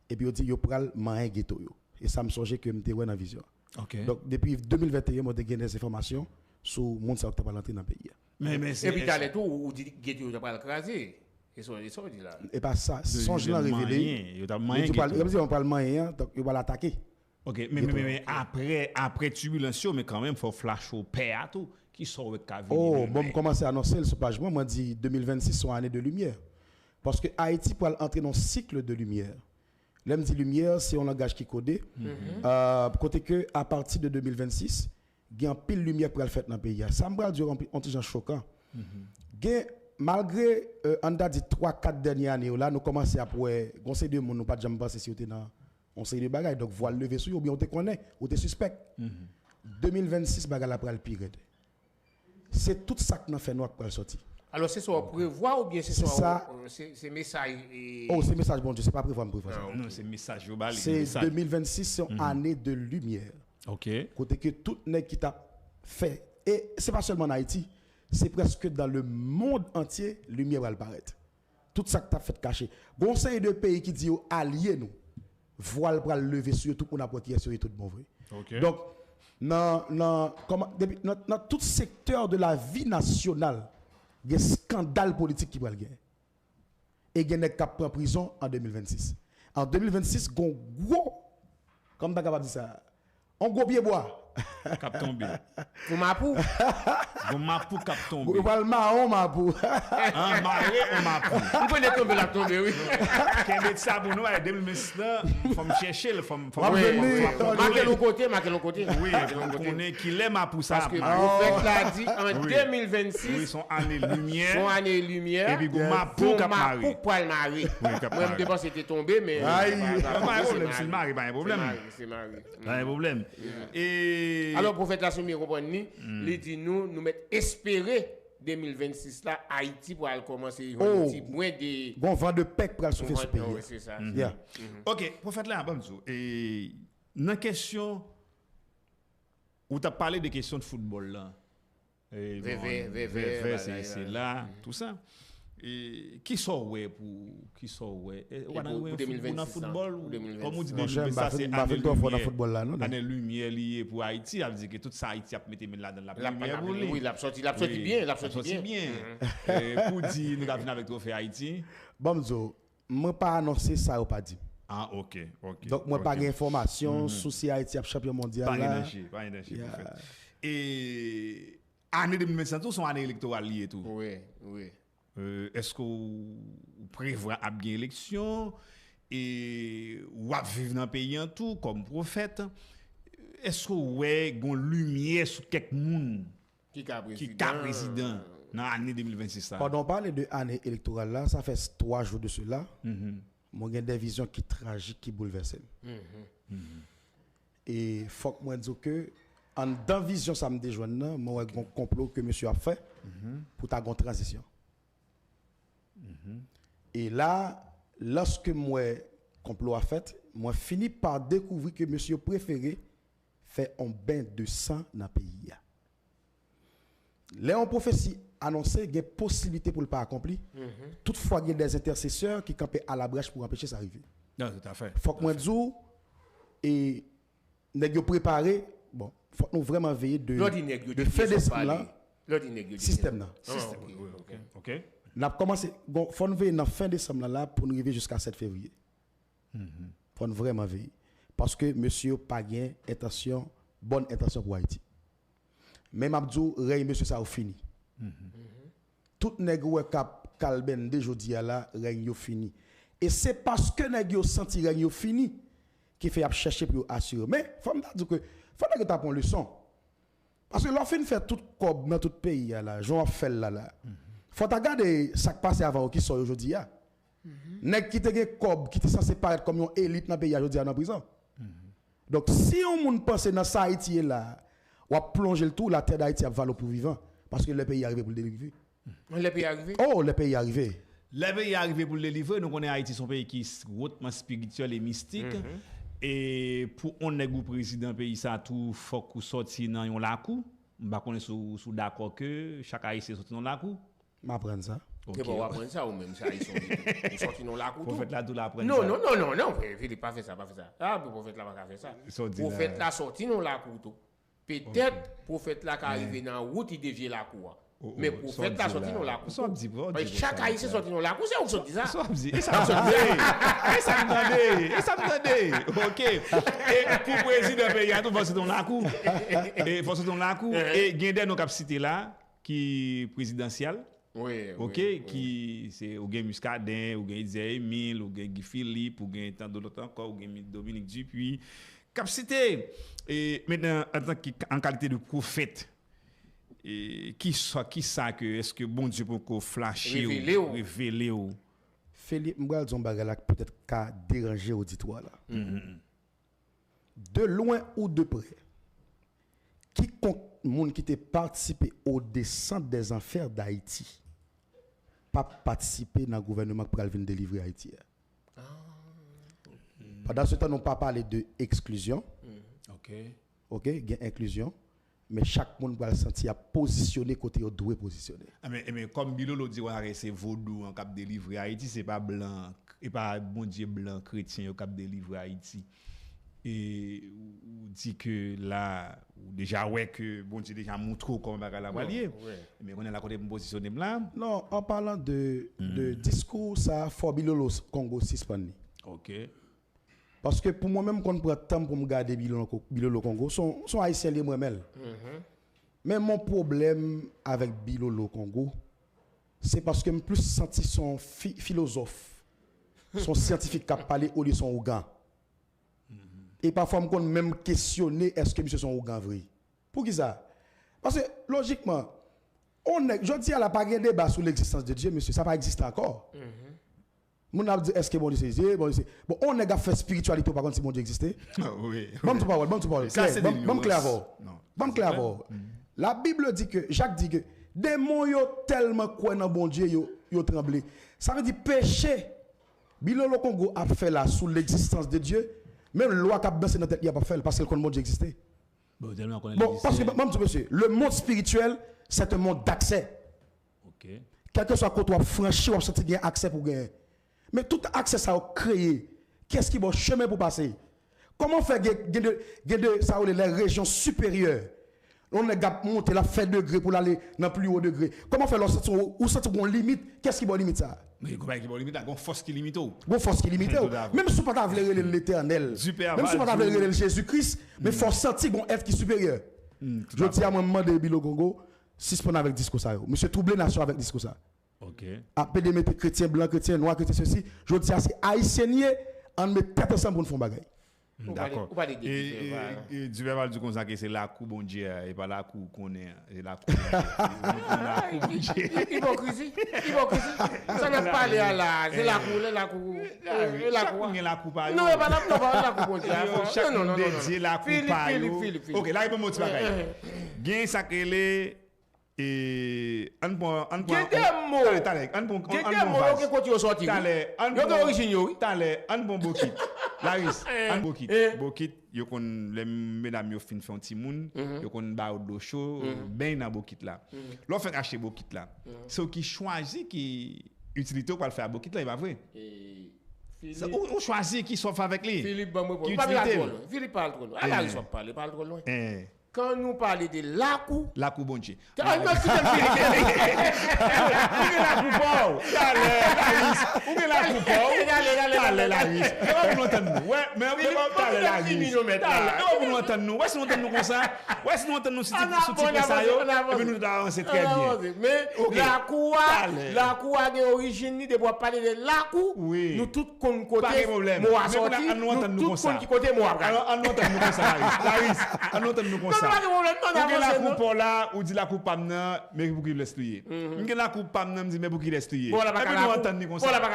Et puis il dit, il pral manger ghetto. Et ça me songeait que je me dans la vision. OK. Donc depuis 2021, moi j'ai gagné des informations sur le monde qui va rentrer dans le pays. Mais Et puis, t'as tout où dit que tu vas pas le craser. Et ça, dit là. Et pas ça, songe là révélé. On parle moyen, donc il va l'attaquer. OK, mais après turbulence, mais quand même faut flash au père tout qui sort avec Kavili. Oh, bon, commencer à annoncer le page moi dit 2026 sont année de lumière. Parce que Haïti pour entrer dans un cycle de lumière. Là me dit lumière, c'est un langage qui codé. Côté que à partir de 2026, il y a un pile lumière pour le faire dans le pays. Ça me dire un petit choquant. Malgré on a dit 3-4 dernières années là nous commençons à pour conseil de monde nous pas jamais penser si on était dans on sait des bagages donc voile lever sur ou bien on te connaît ou te suspect. 2026 bagarre la pral pire. C'est tout ça que nous fait nous pour sortir. Alors c'est ça prévoir ou bien c'est ça c'est message Oh c'est message bon Dieu c'est pas prévoir ça. Non, c'est message global. C'est 2026 c'est une année de lumière. OK. Côté que tout nèg qui t'a fait et c'est pas seulement en Haïti, c'est presque dans le monde entier lumière va apparaître. Tout ça que t'as fait cacher. Conseil de pays qui dit alliés nous voile pour lever sur tout pour n'importe sur tout bon vrai. OK. Donc dans tout secteur de la vie nationale, il y a un scandale politique qui va le gagner. Et il y a des cap en prison en 2026. En 2026, il y a un gros, comme tu es capable de dire ça, un gros pied bois. Cap tombé. Pour ma pou. Bon mapou cap tombé. Vous parlez marron, ma pou. Ah, maré on mapou. Vous pouvez tomber la tomber, oui. Qu'est-ce que ça pour nous en 2026 là, faut me chercher, faut Marquez le côté. Oui, on est qu'il est mapou ça. Parce que vous faites l'a dit en 2026. Oui, son année lumière. Son année lumière. Et puis go mapou cap maré. Mapou poil maré. Moi je pense c'était tombé mais pas un problème, c'est maré, pas un problème. C'est maré. Pas un problème. Et alors prophète la soumis comprendre il dit nous mettre espérer 2026 là Haïti pour commencer un petit moins de bon vent de pec pour sauver ce pays. Oui, c'est ça. OK, prophète là bonjour. Et dans question où tu as parlé des questions de football là. C'est là tout ça. Et qui sort ouais pour pour 2026 dans football ou comme on dit ça c'est année de football là non année lumière liée pour Haïti, ça veut dire que toute ça Haïti a mettre là dans la lumière pour lui. Oui, l'a sorti bien. Pour dire nous venir avec trophée Haïti. Bonzo, moi pas annoncer ça ou pas dit. Ah OK. Donc moi pas d'information sur si Haïti a champion mondial là. Pas d'énergie. Et année 2025 sont année électorale liée tout. Oui. Est-ce que vous prévoyez à bien élection et ou à vivre dans le pays en tout comme prophète? Est-ce que vous avez une lumière sur quelques monde qui est président dans l'année 2026? Quand on parle de l'année électorale là, ça fait 3 jours de cela. Moi j'ai des visions qui tragiques qui bouleversent. Et il faut que moi dise que en dans vision ça me déjoine moi un complot que monsieur a fait pour ta grande transition. Et là, lorsque moi complot a fait, moi fini par découvrir que monsieur préféré fait un bain de sang dans le pays. Là, en prophétie annoncé qu'il y a possibilité pour le pas accompli. Toutefois, il y a des intercesseurs qui campent à la brèche pour empêcher ça arriver. Non, tout à fait. Faut que moi dise et nèg yo préparé, bon, faut nous vraiment veiller de faire des système là. OK. N'a commencé bon faut nous veiller dans fin décembre là pour nous arriver jusqu'à 7 février. Faut nous vraiment veiller parce que monsieur pas gain intention bonne intention pour Haïti. Même Abdou rey monsieur ça a fini. Tout nèg ou cap Calben de jodi là règne yo fini. Et c'est parce que nèg yo senti règne yo fini qui fait chercher pour assurer. Mais faut me dire que Faut que tu apprends leçon. Parce que l'on fait tout comme dans tout pays là, j'en fait là. Faut regarder ça qui passe avant qui sort aujourd'hui. Nèg qui te gen cob qui te censé paraître comme une élite dans pays aujourd'hui en prison. Donc si on moun pense dans ça Haïti là, on va plonger le tout la terre d'Haïti a valeur pour vivant parce que le pays est arrivé pour le délivrer. Le pays est arrivé. Oh, le pays est arrivé. Le pays est arrivé pour le délivrer. Nous connaissons Haïti, son pays qui est hautement spirituel et mystique. Et pour on est le président pays ça tout faut qu'on sorti dans un lacou. Bah qu'on est sous d'accord que chaque Haïtien sorti dans lacou. M'apprendre ça. OK. Et bon, on va prendre ça ou même ça ils sont sortis dans lacou. Prophète là tout la prendre. Non, Philippe pas fait ça. Ah, prophète là pas fait ça. Prophète là sorti dans lacou tout. Peut-être prophète là qui arrivé dans route il dévie lacou. Mais prophète là sorti dans lacou. Chaque Haïtien sorti dans lacou, c'est où ça dit ça. Ça me donne. OK. Et pour président pays tout force dans lacou. Et force dans lacou et gagne nos capacités là qui présidentiel. Oui. OK, qui c'est au gain Muscadin, au gain Isaïe Emile, au gain Guy Philippe, au gain tant d'autres encore, au gain Dominique Dupuis. Capacité et maintenant en qualité de prophète et qui ça que est-ce que bon Dieu peut flasher révéler ou Philippe m'gal son bagage là peut-être qu'a déranger auditoire là. De loin ou de près. Quiconque monde qui t'a participé au descente des enfers d'Haïti pas participer dans le gouvernement pour venir délivrer Haïti. Pendant ce temps, on pas parler de exclusion. OK, il y a inclusion, mais chaque monde va se sentir positionné côté où doit positionner. Mais comme Bilolo dit c'est vaudou en cap délivrer Haïti, c'est pas blanc et pas bon Dieu blanc chrétien au cap délivrer Haïti. Et ou dit que là déjà ouais que bon Dieu déjà montré comment la valier. Mais on est là côté positionner là. Non, en parlant de discours ça faut Bilolo Congo suspendre. OK. Parce que pour moi-même, quand je prends le temps pour me garder Bilolo Congo, sont haïtiens les moi-même. Mais mon problème avec Bilolo Congo, c'est parce que je plus senti son philosophe, son scientifique qui a parlé au lieu de son Ougan. Et parfois, je me même questionner est-ce que monsieur son Ougan vrai. Pour qui ça? Parce que logiquement, je dis à la pas de débat sur l'existence de Dieu, monsieur, ça n'a pas existé encore. Mon a dit est-ce que bon Dieu c'est bon on a fait spiritualité par contre si bon Dieu existait. Oui. Bon tu parles. Bon clair avant. La Bible dit que Jacques dit que démons yo tellement croient dans bon Dieu yo tremblé. Ça veut dire péché. Bilolo Congo a fait là sous l'existence de Dieu. Même loi qui a baissé dans tête il a pas fait parce que le bon Dieu existait. Bon parce que monsieur, le monde spirituel c'est un monde d'accès. OK. Quel que soit côté tu franchi ou senti gain accès pour gagner. Mais tout accès ça a créé, qu'est-ce qui va chemin pour passer? Comment faire ça les régions supérieures? On a monté la fait degré pour aller dans plus haut degré. Comment faire où ça une limite? Qu'est-ce qui va limite ça? Mais comment qui va limite? Une force qui limite. Une force qui limite. Même si pas t'avouer l'éternel. Même si pas t'avouer Jésus-Christ, mais force sentir bon être qui supérieur. Je dis à moi demander Bilo Congo, si c'est avec discours ça. Monsieur troublé nation avec discours ça. OK. Après de mettre chrétien blanc, chrétien noir, chrétien ceci, je dis c'est haïtien en met tête ensemble pour nous faire bagaille. D'accord. Et du verbal du conseil que c'est la coupe bon Dieu et pas la coupe qu'on est la coupe. Hypocrisie. Ça n'a pas aller à là, c'est la coupe. La coupe. Non, pas la coupe bon Dieu. Non. Dédié la coupe. OK, là il peut monter bagaille. Gain sacré et on mots que côté au sorti Laris bokit yo kon les mesdames yo fin fait un petit moun yo kon ba d'eau chaud ben dans bokit là l'on fait acheter bokit là c'est qui choisit qui utilité pour le faire bokit là il pas vrai on choisit qui soit avec lui Philippe parle trop loin alors il soit parle trop loin. Quand nous parlons de Lakou Bonji. Lakou Ou bien la coupe, allez, la vis. On entend nous. Ouais, mais allez, la vis. On nous entend nous. Ouais, si nous entend nous comme ça. Ouais, si nous entend nous si tu fais ça, et puis nous avancer très bien. Mais la cour a des origines, de bois parler de la cour. Nous tous côté moi sorti, nous tous côté moi. Alors, on entend nous comme ça, Laris. On entend nous comme ça. Ou la coupe là, ou dit la coupe pas maintenant, mais pour qu'il laisse tuer. Ou la coupe pas maintenant, mais pour qu'il laisse tuer. Bon, la pas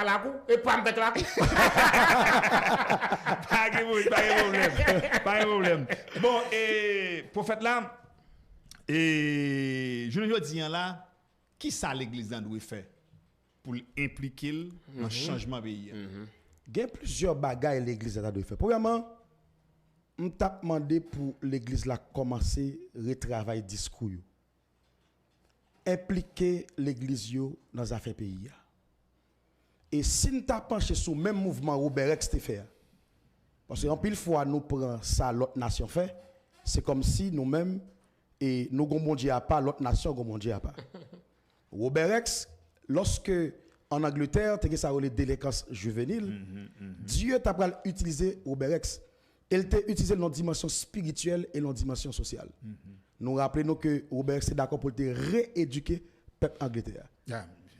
la coupe et pas mettre la coupe. Pas de problème. Bon, et prophète là, et je ne dis là, qui ça l'église doit faire pour impliquer dans le changement pays? Il y a plusieurs bagages l'église doit faire. Premièrement, on t'a demandé pour l'église là commencer à retravailler discours. Impliquer l'église dans les affaires pays. Et si nous t'as penché sur le même mouvement Robert X te fait, parce qu'en pile fois nous prenons ça l'autre nation fait, c'est comme si nous-mêmes et nous avons Dieu à pas, l'autre nation avons Dieu à pas. Robert X, lorsque en Angleterre, tu as ça les délinquance juvénile, Dieu t'a utilisé Robert X. Il t'a utilisé dans dimension spirituelle et dans dimension sociale. Nous rappelons que Robert X est d'accord pour te rééduquer peuple Angleterre.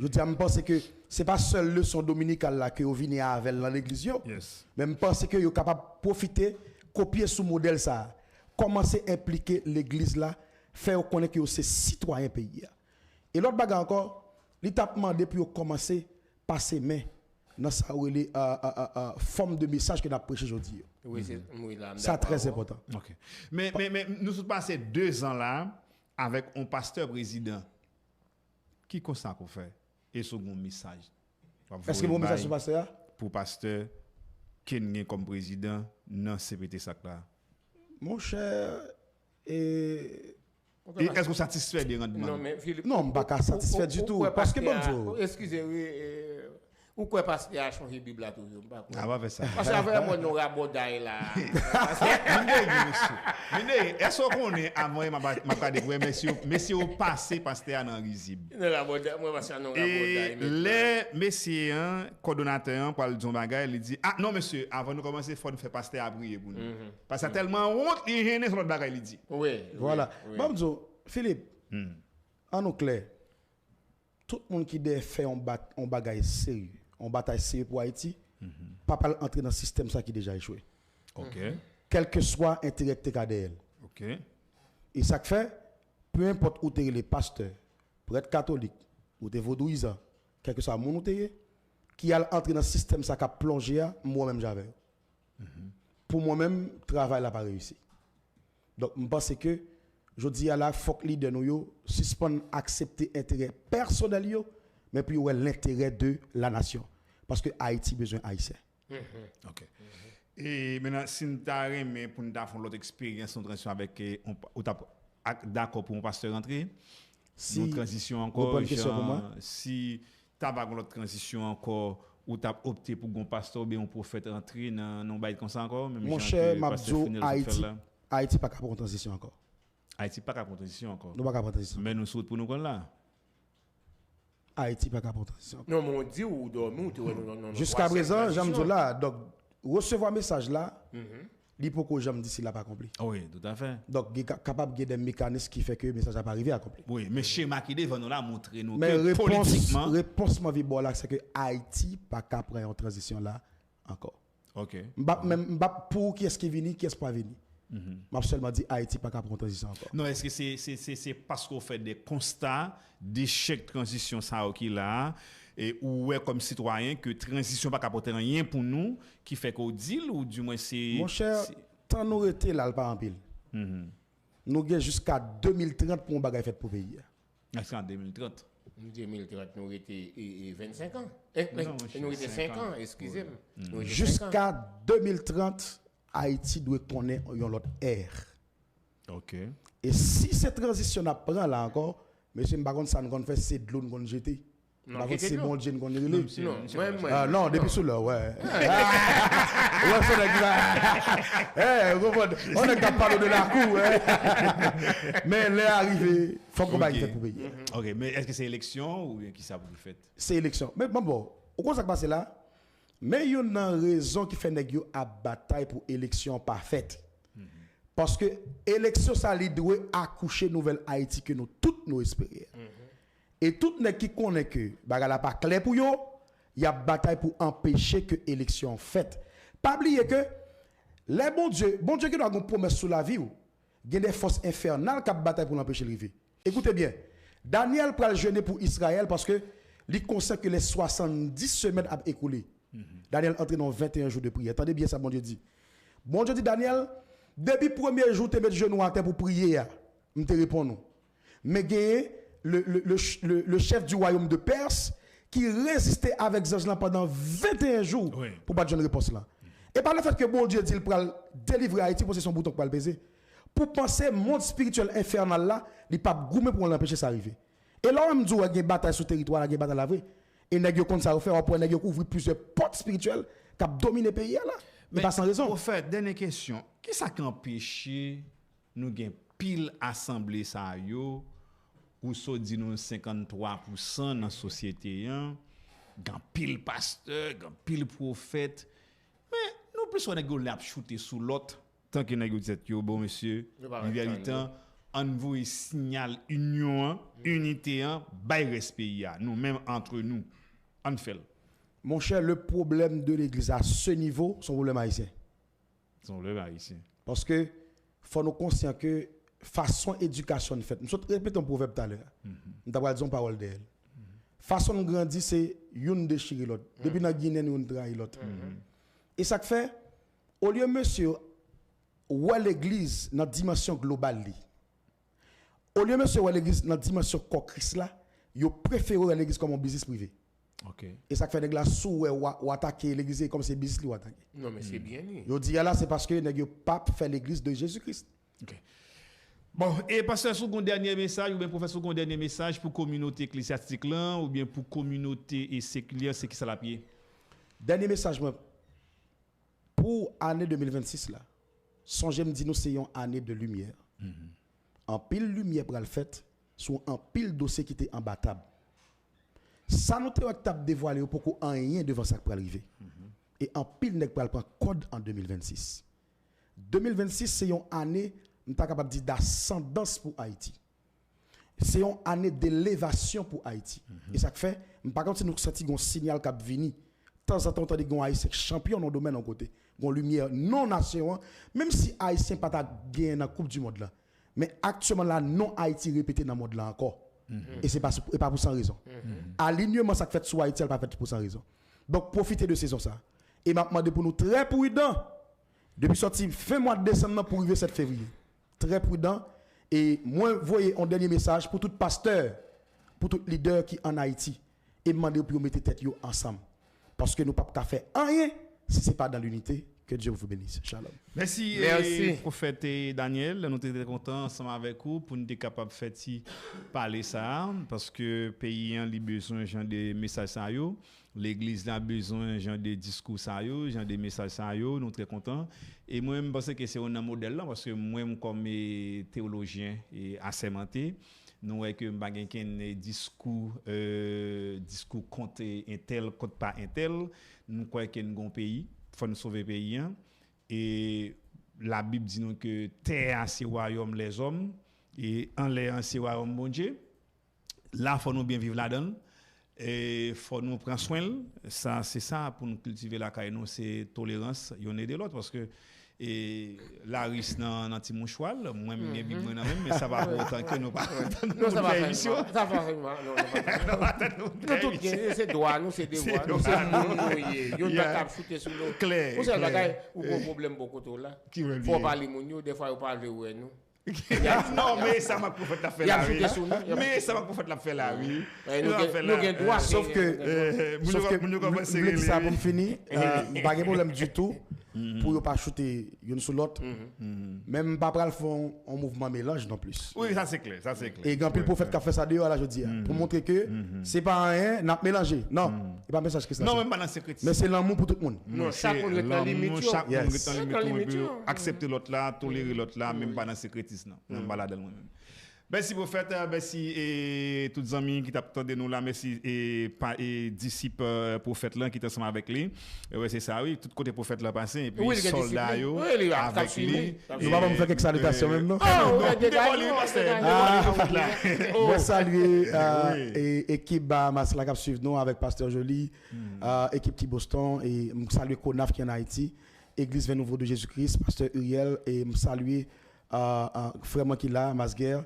Je dis, je pense que ce n'est pas seule leçon dominicale là que vous venez avec dans l'église, mais je pense que vous êtes capable de profiter, copier ce modèle ça, commencer à impliquer l'église là, faire connaître que c'est citoyen pays. Et l'autre bagarre encore, l'étape demandé pour commencer à passer main dans sa forme de message que nous avons prêché aujourd'hui. Oui, c'est très important. Okay. Mais nous sommes passés 2 ans là avec un pasteur président. Qui constate qu'on fait? Et ce bon message. Est-ce que mon message est pasteur? Pour pasteur, qui est comme président, non, CPT ça là. Mon cher, et est-ce que vous satisfait des rendements? Non, mais Philippe. Non, je ne suis pas satisfait du tout. Parce que bon, excusez-moi, ou quoi parce qu'il a changé la Bible là toujours? Ah, va faire ça. Parce que vraiment, nous rabotaille là. Mais est-ce qu'on est avant ma découvrir, messieurs, passé pasteur dans risible. Et les messieurs, coordonnateurs, pour le dire bagage, il dit, ah non, monsieur, avant de commencer, il faut nous faire pasteur à prier pour nous. Parce que tellement honte, il y a sur notre bagage, il dit. Oui. Voilà. Bon, Philippe, en nous clair, tout le monde qui a fait un bagage sérieux, on bataille sérieux pour Haïti, pas entrer dans le système ça qui déjà échoué. OK. Quel que soit l'intérêt de TKDL. OK. Et ça fait, peu importe où tu es les pasteurs, pour être catholique, ou tu es vaudouisant, quel que soit mon qui a entré dans le système ça qui a plongé, moi-même j'avais. Pour moi-même, le travail n'a pas réussi. Donc, je pense que je dis à la faut que leader nous suspend accepter l'intérêt personnel mais puis l'intérêt de la nation parce que Haïti besoin haïtien. OK. Et maintenant si nous t'arrêter pour nous faire l'autre expérience en transition avec d'accord pour un pasteur rentrer si une transition encore si tu as l'autre transition encore ou tu as opté pour un pasteur ou bien un prophète rentrer dans non bail comme ça encore même mon cher Mabdou Haïti pas capable de transition encore. Haïti pas capable de transition encore. Nous pas capable de transition. Mais nous souhaitons pour nous là. Haïti pas capable de transition. Non, mon Dieu ou dormir ou jusqu'à présent, j'aime dire là donc recevoir message là, il faut que j'aime d'ici là pas accompli. Oui, tout à fait. Donc capable de des mécanismes qui fait que le message n'a pas arrivé à accompli. Oui, mais schéma qui devant nous là montrer nous mais que politiquement réponse ma vie bon là c'est que Haïti pas capable en transition là encore. OK. M'ba pour qui est-ce qui vient, qui est-ce pas venu. M'a seulement dit Haïti pas capable de transition encore. Non, est-ce que c'est parce qu'on fait des constats d'échec de transition ça qui là et ou est comme citoyen que transition pas capable rien pour nous qui fait qu'on dit ou du moins c'est mon cher tant nous été là pas en pile. Nous avons jusqu'à 2030 pour un bagage fait pour pays. Est-ce qu'en 2030 2030 nous été 25 ans. Nous été 5 ans, excusez-moi. Jusqu'à 2030 Haïti doit connaître une autre ère. OK. Et si cette transition prend là encore, monsieur Mbagon ça nous fait c'est de l'eau nous jeter. Non, c'est mon Dieu qu'on est non, depuis sous là, ouais. On est capable de la cour. Mais là arrivé, faut qu'on va faire pour payer. OK, mais est-ce que c'est élection ou qui ça vous fait? C'est élection. Mais bon, Au quoi ça passe là? Mais il y a une raison qui fait nèg yo à bataille pour élection parfaite. Parce que élection ça li doit accoucher nouvelle Haïti que nous toutes nous espérer. Et tout nèg qui connaît que bagala pas clair pour yo, il y a bataille pour empêcher que élection faite. Pas oublier que les bon Dieu qui doit une promesse sur la vie, il y a des forces infernales qui bataille pour l'empêcher de vivre. Écoutez bien, Daniel pral jeûner pour Israël parce que il conscient que les 70 semaines a écoulé. Daniel entre dans 21 jours de prière. Attendez bien ça, bon Dieu dit. Bon Dieu dit, Daniel, depuis le premier jour, tu mets genou à terre pour prier. Je te réponds non. Mais le chef du royaume de Perse qui résistait avec Zazlan pendant 21 jours pour pas donner réponse là. Et par le fait que bon Dieu dit, il va délivrer Haïti pour son bouton pour le baiser. Pour penser monde spirituel infernal là, il n'est pas gourmé pour l'empêcher ça arriver. Et là, on me dit qu'il y a une bataille sur le territoire, il y a une bataille la vraie. Et nèg yo kon ça faire pour nèg yo ouvrir plusieurs portes spirituelles qui dominent le pays là. Mais pas sans raison. Au fait, dernière question, qu'est-ce qui empêche nous gain pile assemblée ça yo ou so dit nous 53% dans société hein, gan pile pasteur, gan pile prophète. Mais nous plus on nèg yo l'a shooter sous l'autre tant que nèg yo dit yo bon monsieur, en vérité on vous signal union, unité bay respect nous même entre nous. On fait. Mon cher, le problème de l'église à ce niveau, son problème haïtien. Son problème haïtien. Parce que faut nous conscient que façon éducation faite. Nous répétons un proverbe tout à l'heure. Nous avons dit une parole d'elle. Façon de grandir c'est une déchirer l'autre. Depuis dans Guinée nous trahir l'autre. Et ça fait au lieu monsieur ou l'église dans dimension globale li. Au lieu monsieur ou l'église dans dimension Christ là, yo préféré l'église comme un business privé. Okay. Et ça fait des glaces ou attaquer l'église comme c'est business ou attaquer. Non mais c'est bien. Yo dit là c'est parce que nèg yo pape fait l'église de Jésus-Christ. OK. Bon, et pasteur sous un dernier message ou bien professeur un dernier message pour communauté ecclésiastique là ou bien pour communauté et séculière c'est qui ça la pied. Dernier message moi pour année 2026 là. Songez me dit nous c'est une année de lumière. En pile lumière pour le fait sur un pile dossier qui était imbattable. Ça nous t'a dévoilé pour qu'on rien devant ça pour arriver. Et en pile nèg pour prendre code en 2026. 2026 c'est une année nous pas capable dire d'ascendance pour Haïti. C'est une année d'élévation pour Haïti. Et ça fait par contre nous senti un signal qui vient. Temps en temps on dit gon Haïtien champion dans le domaine en côté. Gon lumière non nation même si Haïtien pas gagné dans la Coupe du monde là. Mais actuellement là non Haïti répété dans le monde là encore. Et c'est pas pour sans raison. Alignement ça fait sur Haïti pas fait pour sans raison. Donc profitez de saison ça. Et m'a demandé pour nous très prudent depuis sorti fin mois de décembre pour arriver 7 février. Très prudent et moi voyez un dernier message pour tout pasteur, pour tout leader qui en Haïti et demander pour mettre tête yo ensemble parce que nous pas faire rien si c'est pas dans l'unité. Que Dieu vous bénisse. Shalom. Merci. Prophète Daniel. Nous sommes très contents ensemble avec vous pour nous être capables de faire parler ça parce que le pays a besoin de messages ça yo. L'église a besoin de discours ça yo, de messages ça yo. Nous sommes très contents. Et moi je pense que c'est un modèle là parce que moi comme théologien et assermenté, nous voyons que nous avons un discours contre un tel, contre pas un tel. Nous croyons que nous avons un pays. Faut nous sauver le pays. Et la Bible dit nous que terre c'est royaume les hommes et en l'air c'est royaume bon Dieu. Là faut nous bien vivre là-dedans et faut nous prendre soin. Ça c'est ça pour nous cultiver la caille nous c'est tolérance y en a de l'autre parce que et la risque dans petit mouchoir moi même bien vivre moi même mais ça va pas autant que nous pas non ça va non tout c'est droit nous c'est devoir nous c'est nous yo pas cap shooter sur nous clair vous savez bagaille ou gros problème beaucoup tout là faut parler moun yo des fois on parle de nous non mais ça m'a prophète la fait là mais ça m'a prophète la fait là oui nous gain droit sauf que ça pour finir pas de problème du tout pour ne pas shooter une sur l'autre. Même pas pral font un mouvement mélange non plus. Oui, ça c'est clair, Et grand pile prophète qui a fait ça dehors là je dis pour montrer que c'est pas rien n'a mélangé. Non, c'est pas message que ça. Non, même pas dans secret. Mais c'est l'amour pour tout le monde. Non, chaque monde est dans limite. Chaque monde est dans limite. Accepter l'autre là, tolérer l'autre là, même pas dans secrétisme non. Même pas là dedans moi-même. Merci prophète, merci et tous les amis qui t'attendent nous là, merci et disciples prophète là qui sont ensemble avec lui. Ouais, c'est ça, oui, tout côté prophète là passé et puis Oui, soldats yo oui, avec lui. Nous allons faire quelques salutations même, non? Moi, saluer l'équipe Masla qui suit nous avec Pasteur Joly, équipe qui Boston, et je salue Konaf qui est en Haïti, Église 20 Nouveau de Jésus-Christ, Pasteur Uriel, et je salue frère moi qui là, Masguer,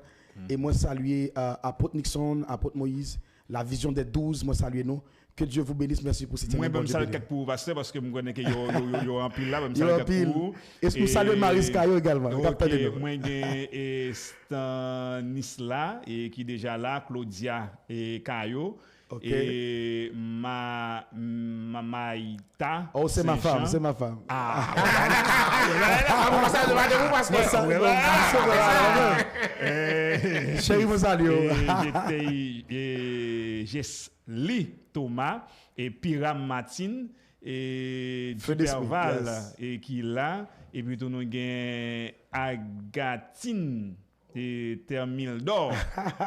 et moi saluer apôtre Nixon, apôtre Moïse, la vision des 12, moi saluer nous. Que Dieu vous bénisse, merci pour cette moi je salue quelques pour pasteur parce que je connais que yo en pile là, je salue quelques pour. Et nous saluons Maris Caillot également. Moi j'ai Stanisla et qui déjà là, Claudia et Caillot. Et Maïta. Oh, c'est ma femme, c'est ma femme. Chérie, vous saluez. Jesli Thomas et Piram Martin et Duperval et qui là et puis nous avons Agatine et Termine d'or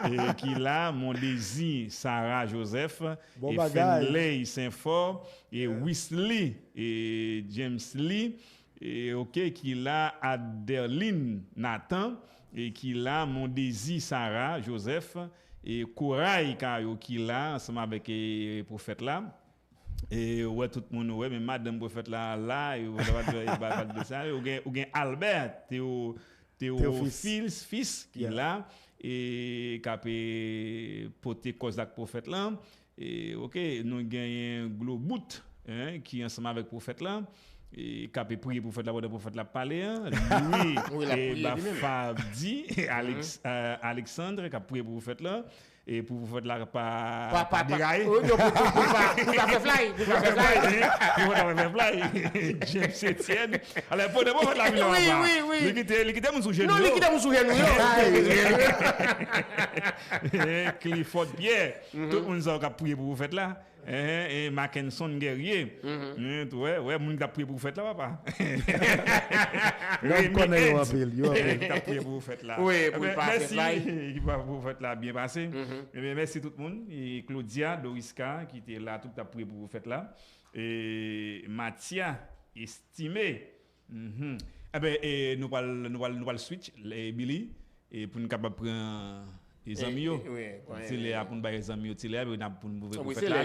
et qui là mon désir Sarah Joseph et Finlay Saint-Fort et Wesley et James Lee et OK qui là Adeline Nathan et qui là mon désir Sarah Joseph et Corail qui là ensemble avec le prophète là et ouais tout le monde ouais mais madame prophète là et va de ça ou gain Albert Théophile fils qui là et qui a porté cause avec prophète là et OK nous gagnons Globout qui ensemble avec prophète là et qui a prié pour prophète là pour prophète là parler lui et Bafabdi Alexandre qui a prié pour prophète là et pour vous faire la pas dérailler pour faire fly James Etienne alors pour d'abord la vie oui l'équité mon sujet non l'équité mon sujet Clifford Pierre tout le monde a prié pour vous faire là et Mackinson guerrier ouais mon a prié pour vous faire là papa on connaît un peu a prié pour vous faire là oui pour merci qui va vous faire là bien passé merci tout le monde et Claudia Doriska qui était là tout a prié pour vous faire là et Mathia estimé nous va switch les Billy et pour nous capable prendre les amis c'est les pour nous les amis c'est les pour nous faire là